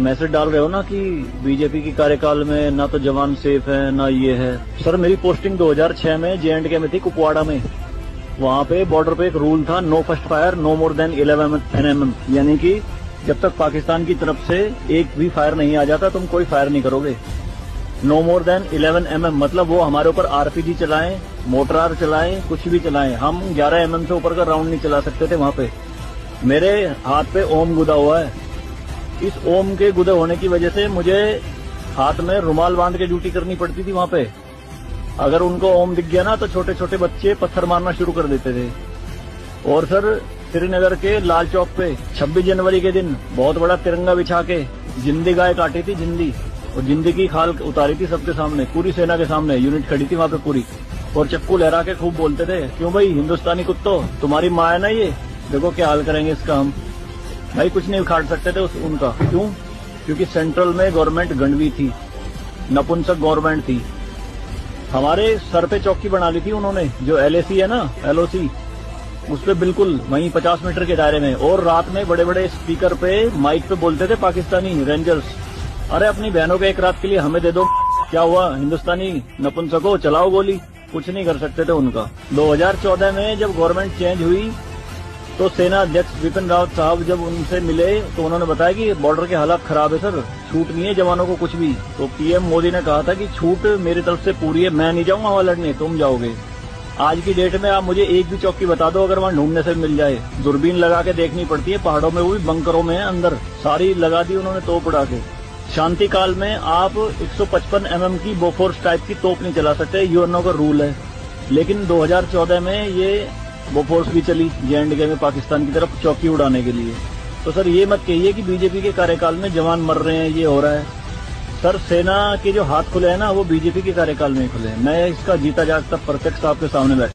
Message डाल रहे हो ना कि बीजेपी की कार्यकाल में ना तो जवान सेफ है ना ये है। सर मेरी पोस्टिंग 2006 में J&K में थी, कुपवाड़ा में। वहाँ पे बॉर्डर पे एक रूल था, no first fire no more than 11 nm, यानी कि जब तक पाकिस्तान की तरफ से एक भी फायर नहीं आ जाता तुम कोई फायर नहीं करोगे। नो मोर देन 11 mm मतलब वो हमारे ऊपर RPG चलाएं, मोटरार चलाएं, कुछ भी चलाएं, हम 11 mm से ऊपर का राउंड नहीं चला सकते थे वहाँ पे। मेरे हाथ पे ओम गुदा हुआ है। इस ओम के गुदे होने की वजह से मुझे हाथ में रुमाल बांध के ड्यूटी करनी पड़ती थी वहाँ पे। अगर उनको ओम दिख गया ना तो छोटे छोटे बच्चे पत्थर मारना शुरू कर देते थे। और सर श्रीनगर के लाल चौक पे 26 जनवरी के दिन बहुत बड़ा तिरंगा बिछा के जिंदी गाय काटी थी, जिंदी, और जिंदी की खाल उतारी थी सबके सामने, पूरी सेना के सामने। यूनिट खड़ी थी वहाँ पे पूरी, और चक्कू लहरा के खूब बोलते थे, क्यों भाई हिंदुस्तानी कुत्तों, तुम्हारी माँ है ना ये, देखो क्या हाल करेंगे इसका हम। भाई कुछ नहीं उखाड़ सकते थे उनका। क्यों? क्योंकि सेंट्रल में गवर्नमेंट गंडवी थी, नपुंसक गवर्नमेंट थी। हमारे सर पे चौकी बना ली थी उन्होंने, जो LAC है ना, LOC, उस पे बिल्कुल वहीं 50 मीटर के दायरे में। और रात में बड़े बड़े स्पीकर पे माइक पे बोलते थे पाकिस्तानी रेंजर्स, अरे अपनी बहनों के एक रात के लिए हमें दे दो, क्या हुआ हिंदुस्तानी नपुंसको, चलाओ गोली। कुछ नहीं कर सकते थे उनका। 2014 में जब गवर्नमेंट चेंज हुई तो सेना अध्यक्ष बिपिन रावत साहब जब उनसे मिले तो उन्होंने बताया कि बॉर्डर के हालात खराब है सर, छूट नहीं है जवानों को कुछ भी। तो PM मोदी ने कहा था कि छूट मेरी तरफ से पूरी है, मैं नहीं जाऊंगा वहां लड़ने, तुम जाओगे। आज की डेट में आप मुझे एक भी चौकी बता दो अगर वहां ढूंढने से मिल जाए। दूरबीन लगा के देखनी पड़ती है पहाड़ों में, वो भी बंकरों में है अंदर, सारी लगा दी उन्होंने तोप उड़ा के। शांति काल में आप 155 mm की बोफोर्स टाइप की तोप नहीं चला सकते, यूएनओ का रूल है। लेकिन 2014 में ये बोफोर्स भी चली J&K में पाकिस्तान की तरफ चौकी उड़ाने के लिए। तो सर ये मत कहिए कि बीजेपी के कार्यकाल में जवान मर रहे हैं, ये हो रहा है। सर सेना के जो हाथ खुले हैं ना वो बीजेपी के कार्यकाल में खुले हैं। मैं इसका जीता जागता प्रत्यक्ष आपके सामने बैठा